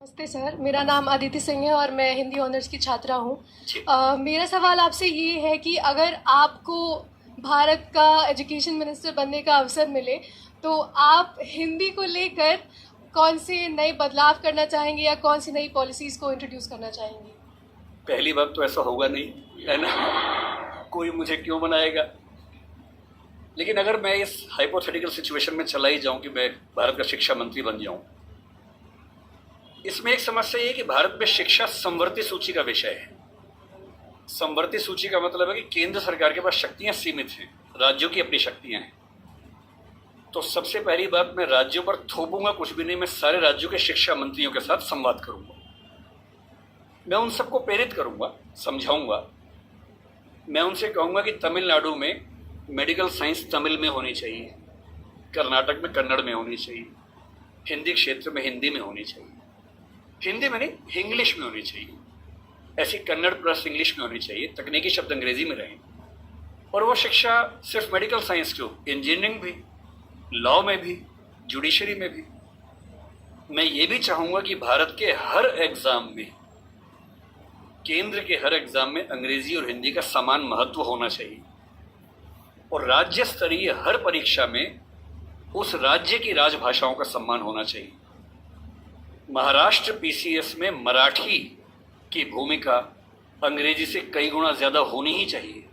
नमस्ते सर, मेरा नाम अदिति सिंह है और मैं हिंदी ऑनर्स की छात्रा हूँ। मेरा सवाल आपसे ये है कि अगर आपको भारत का एजुकेशन मिनिस्टर बनने का अवसर मिले तो आप हिंदी को लेकर कौन से नए बदलाव करना चाहेंगे या कौन सी नई पॉलिसीज़ को इंट्रोड्यूस करना चाहेंगे? पहली बात तो ऐसा होगा नहीं, है ना। कोई मुझे क्यों बनाएगा। लेकिन अगर मैं इस हाइपोथेटिकल सिचुएशन में चला ही जाऊं कि मैं भारत का शिक्षा मंत्री बन जाऊं, इसमें एक समस्या ये है कि भारत में शिक्षा समवर्ती सूची का विषय है। समवर्ती सूची का मतलब है कि केंद्र सरकार के पास शक्तियां सीमित हैं, राज्यों की अपनी शक्तियां हैं। तो सबसे पहली बात, मैं राज्यों पर थोपूंगा कुछ भी नहीं, मैं सारे राज्यों के शिक्षा मंत्रियों के साथ संवाद करूंगा। मैं उन सबको प्रेरित करूंगा, समझाऊंगा। मैं उनसे कहूंगा कि तमिलनाडु में मेडिकल साइंस तमिल में होनी चाहिए, कर्नाटक में कन्नड़ में होनी चाहिए, हिंदी क्षेत्र में हिंदी में होनी चाहिए, हिंदी में नहीं इंग्लिश में होनी चाहिए, ऐसी कन्नड़ प्लस इंग्लिश में होनी चाहिए, तकनीकी शब्द अंग्रेजी में रहें। और वो शिक्षा सिर्फ मेडिकल साइंस क्यों, इंजीनियरिंग भी, लॉ में भी, जुडिशरी में भी। मैं ये भी चाहूँगा कि भारत के हर एग्ज़ाम में, केंद्र के हर एग्ज़ाम में अंग्रेजी और हिंदी का समान महत्व होना चाहिए। और राज्य स्तरीय हर परीक्षा में उस राज्य की राजभाषाओं का सम्मान होना चाहिए। महाराष्ट्र पीसीएस में मराठी की भूमिका अंग्रेजी से कई गुना ज़्यादा होनी ही चाहिए,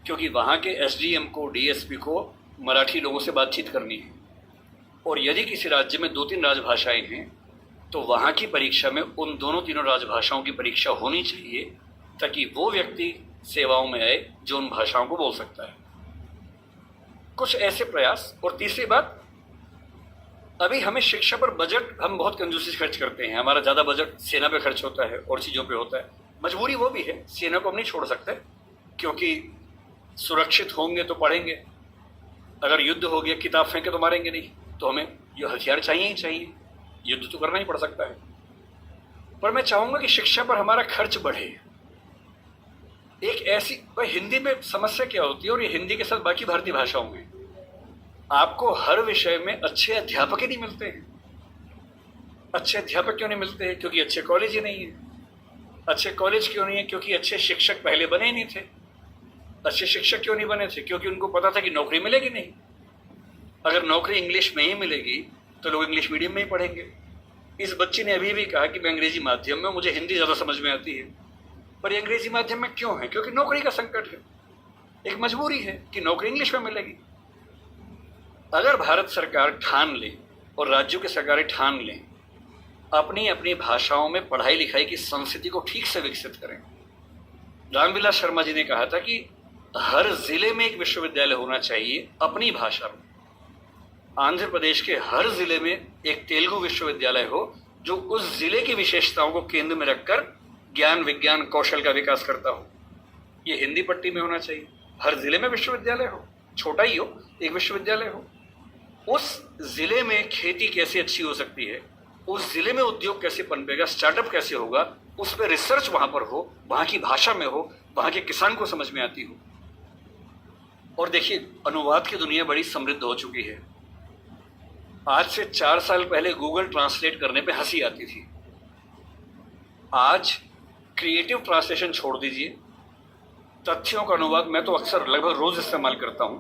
क्योंकि वहाँ के एसडीएम को, डीएसपी को मराठी लोगों से बातचीत करनी है। और यदि किसी राज्य में 2-3 राजभाषाएं हैं तो वहाँ की परीक्षा में उन दोनों तीनों राजभाषाओं की परीक्षा होनी चाहिए, ताकि वो व्यक्ति सेवाओं में आए जो उन भाषाओं को बोल सकता है। कुछ ऐसे प्रयास। और तीसरी बात, अभी हमें शिक्षा पर बजट हम बहुत कंजूसी से खर्च करते हैं। हमारा ज़्यादा बजट सेना पे खर्च होता है और चीज़ों पे होता है। मजबूरी वो भी है, सेना को हम नहीं छोड़ सकते, क्योंकि सुरक्षित होंगे तो पढ़ेंगे। अगर युद्ध हो गया, किताब फेंके तो मारेंगे नहीं, तो हमें ये हथियार चाहिए ही चाहिए, युद्ध तो करना ही पड़ सकता है। पर मैं चाहूँगा कि शिक्षा पर हमारा खर्च बढ़े। एक ऐसी हिंदी में समस्या क्या होती है, और ये हिंदी के साथ बाकी भारतीय भाषाओं में, आपको हर विषय में अच्छे अध्यापक ही नहीं मिलते हैं। अच्छे अध्यापक क्यों नहीं मिलते हैं? क्योंकि अच्छे कॉलेज ही नहीं है। अच्छे कॉलेज क्यों नहीं है? क्योंकि अच्छे शिक्षक पहले बने ही नहीं थे। अच्छे शिक्षक क्यों नहीं बने थे? क्योंकि उनको पता था कि नौकरी मिलेगी नहीं। अगर नौकरी इंग्लिश में ही मिलेगी तो लोग इंग्लिश मीडियम में ही पढ़ेंगे। इस बच्ची ने अभी भी कहा कि मैं अंग्रेजी माध्यम में, मुझे हिंदी ज़्यादा समझ में आती है। पर ये अंग्रेजी माध्यम में क्यों है? क्योंकि नौकरी का संकट है, एक मजबूरी है कि नौकरी इंग्लिश में मिलेगी। अगर भारत सरकार ठान ले और राज्यों की सरकारें ठान लें, अपनी अपनी भाषाओं में पढ़ाई लिखाई की संस्कृति को ठीक से विकसित करें। रामविलास शर्मा जी ने कहा था कि हर जिले में एक विश्वविद्यालय होना चाहिए अपनी भाषा में। आंध्र प्रदेश के हर जिले में एक तेलुगु विश्वविद्यालय हो, जो उस जिले की विशेषताओं को केंद्र में रखकर ज्ञान, विज्ञान, कौशल का विकास करता हो। ये हिंदी पट्टी में होना चाहिए। हर जिले में विश्वविद्यालय हो, छोटा ही हो, एक विश्वविद्यालय हो। उस जिले में खेती कैसे अच्छी हो सकती है, उस जिले में उद्योग कैसे पनपेगा, स्टार्टअप कैसे होगा, उस पर रिसर्च वहां पर हो, वहां की भाषा में हो, वहां के किसान को समझ में आती हो। और देखिए, अनुवाद की दुनिया बड़ी समृद्ध हो चुकी है। आज से 4 साल पहले गूगल ट्रांसलेट करने पे हंसी आती थी। आज क्रिएटिव ट्रांसलेशन छोड़ दीजिए, तथ्यों का अनुवाद मैं तो अक्सर लगभग रोज इस्तेमाल करता हूं।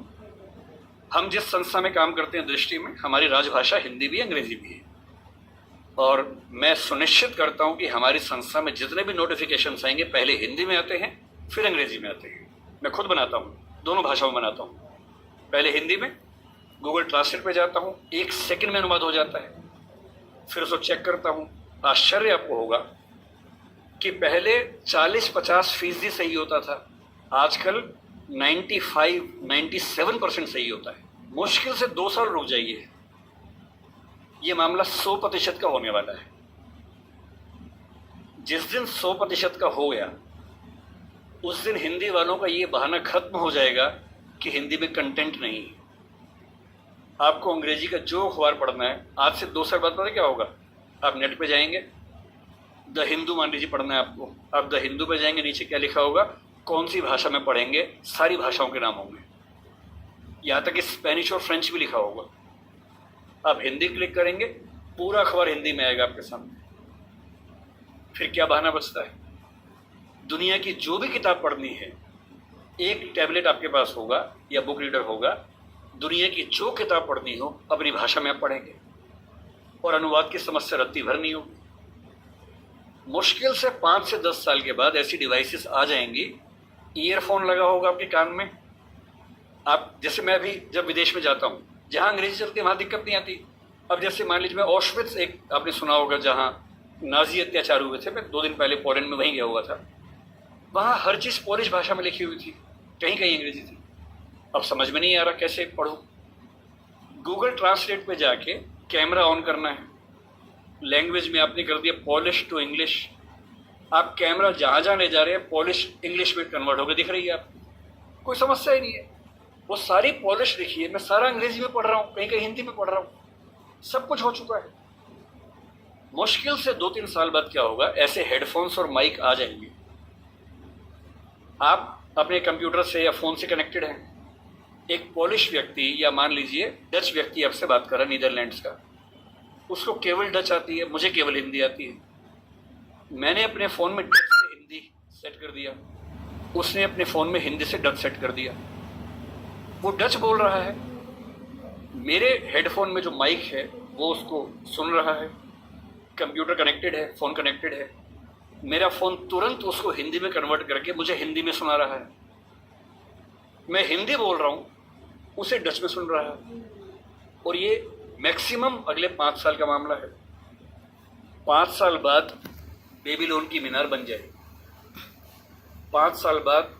हम जिस संस्था में काम करते हैं, दृष्टि में हमारी राजभाषा हिंदी भी, अंग्रेजी भी है। और मैं सुनिश्चित करता हूं कि हमारी संस्था में जितने भी नोटिफिकेशंस आएंगे, पहले हिंदी में आते हैं, फिर अंग्रेजी में आते हैं। मैं खुद बनाता हूं, दोनों भाषाओं में बनाता हूं। पहले हिंदी में, गूगल ट्रांसलेट पे जाता हूं, 1 सेकंड में अनुवाद हो जाता है। फिर उसको चेक करता हूं। आश्चर्य आपको होगा कि पहले 40-50% सही होता था, आजकल 95-97% सही होता है। मुश्किल से 2 साल रुक जाइए, ये मामला 100% का होने वाला है। जिस दिन 100% का हो गया, उस दिन हिंदी वालों का ये बहाना खत्म हो जाएगा कि हिंदी में कंटेंट नहीं है। आपको अंग्रेजी का जो अखबार पढ़ना है, आज से 2 साल बाद पता क्या होगा? आप नेट पे जाएंगे, द हिंदू मान लीजिए पढ़ना है आपको, आप द हिंदू पे जाएंगे, नीचे क्या लिखा होगा, कौन सी भाषा में पढ़ेंगे, सारी भाषाओं के नाम होंगे, यहाँ तक कि स्पेनिश और फ्रेंच भी लिखा होगा। आप हिंदी क्लिक करेंगे, पूरा अखबार हिंदी में आएगा आपके सामने। फिर क्या बहाना बचता है? दुनिया की जो भी किताब पढ़नी है, एक टैबलेट आपके पास होगा या बुक रीडर होगा, दुनिया की जो किताब पढ़नी हो अपनी भाषा में आप पढ़ेंगे और अनुवाद की समस्या रत्ती भर नहीं होगी। मुश्किल से 5 से 10 साल के बाद ऐसी डिवाइसेस आ जाएंगी, ईयरफोन लगा होगा आपके कान में, आप जैसे मैं भी जब विदेश में जाता हूँ, जहाँ अंग्रेजी चलती है वहाँ दिक्कत नहीं आती। अब जैसे मान लीजिए मैं ऑशविट्स, एक आपने सुना होगा जहाँ नाजी अत्याचार हुए थे, मैं 2 दिन पहले पोलैंड में वहीं गया हुआ था, वहाँ हर चीज़ पोलिश भाषा में लिखी हुई थी, कहीं कहीं अंग्रेजी थी। अब समझ में नहीं आ रहा कैसे पढ़ूं। गूगल ट्रांसलेट पे जाके कैमरा ऑन करना है, लैंग्वेज में आपने कर दिया पॉलिश टू इंग्लिश, आप कैमरा जहाँ जहाँ ले जा रहे हैं पॉलिश इंग्लिश में कन्वर्ट होकर दिख रही है आपको, कोई समस्या ही नहीं है। वो सारी पॉलिश लिखी है, मैं सारा अंग्रेजी में पढ़ रहा हूँ, कहीं कहीं हिंदी में पढ़ रहा हूँ, सब कुछ हो चुका है। मुश्किल से 2-3 साल बाद क्या होगा, ऐसे हेडफोन्स और माइक आ जाएंगे, आप अपने कंप्यूटर से या फ़ोन से कनेक्टेड हैं, एक पॉलिश व्यक्ति या मान लीजिए डच व्यक्ति आपसे बात कर रहा है नीदरलैंड्स का, उसको केवल डच आती है, मुझे केवल हिंदी आती है। मैंने अपने फ़ोन में डच से हिंदी सेट कर दिया, उसने अपने फ़ोन में हिंदी से डच सेट कर दिया, वो डच बोल रहा है, मेरे हेडफोन में जो माइक है वो उसको सुन रहा है, कंप्यूटर कनेक्टेड है, फ़ोन कनेक्टेड है, मेरा फ़ोन तुरंत उसको हिंदी में कन्वर्ट करके मुझे हिंदी में सुना रहा है। मैं हिंदी बोल रहा हूँ, उसे डच में सुन रहा है। और ये मैक्सिमम अगले 5 साल का मामला है। 5 साल बाद बेबीलोन की मीनार बन जाएगी। 5 साल बाद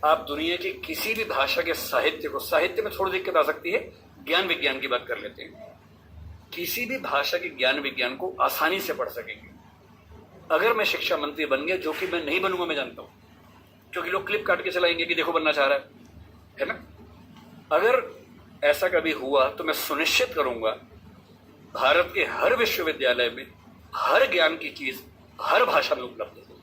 आप दुनिया की किसी भी भाषा के साहित्य को, साहित्य में थोड़ी दिक्कत आ सकती है, ज्ञान विज्ञान की बात कर लेते हैं, किसी भी भाषा के ज्ञान विज्ञान को आसानी से पढ़ सकेंगे। अगर मैं शिक्षा मंत्री बन गया, जो कि मैं नहीं बनूंगा, मैं जानता हूं, क्योंकि लोग क्लिप काट के चलाएंगे कि देखो बनना चाह रहा है ना। अगर ऐसा कभी हुआ तो मैं सुनिश्चित करूंगा भारत के हर विश्वविद्यालय में हर ज्ञान की चीज हर भाषा में उपलब्ध हो।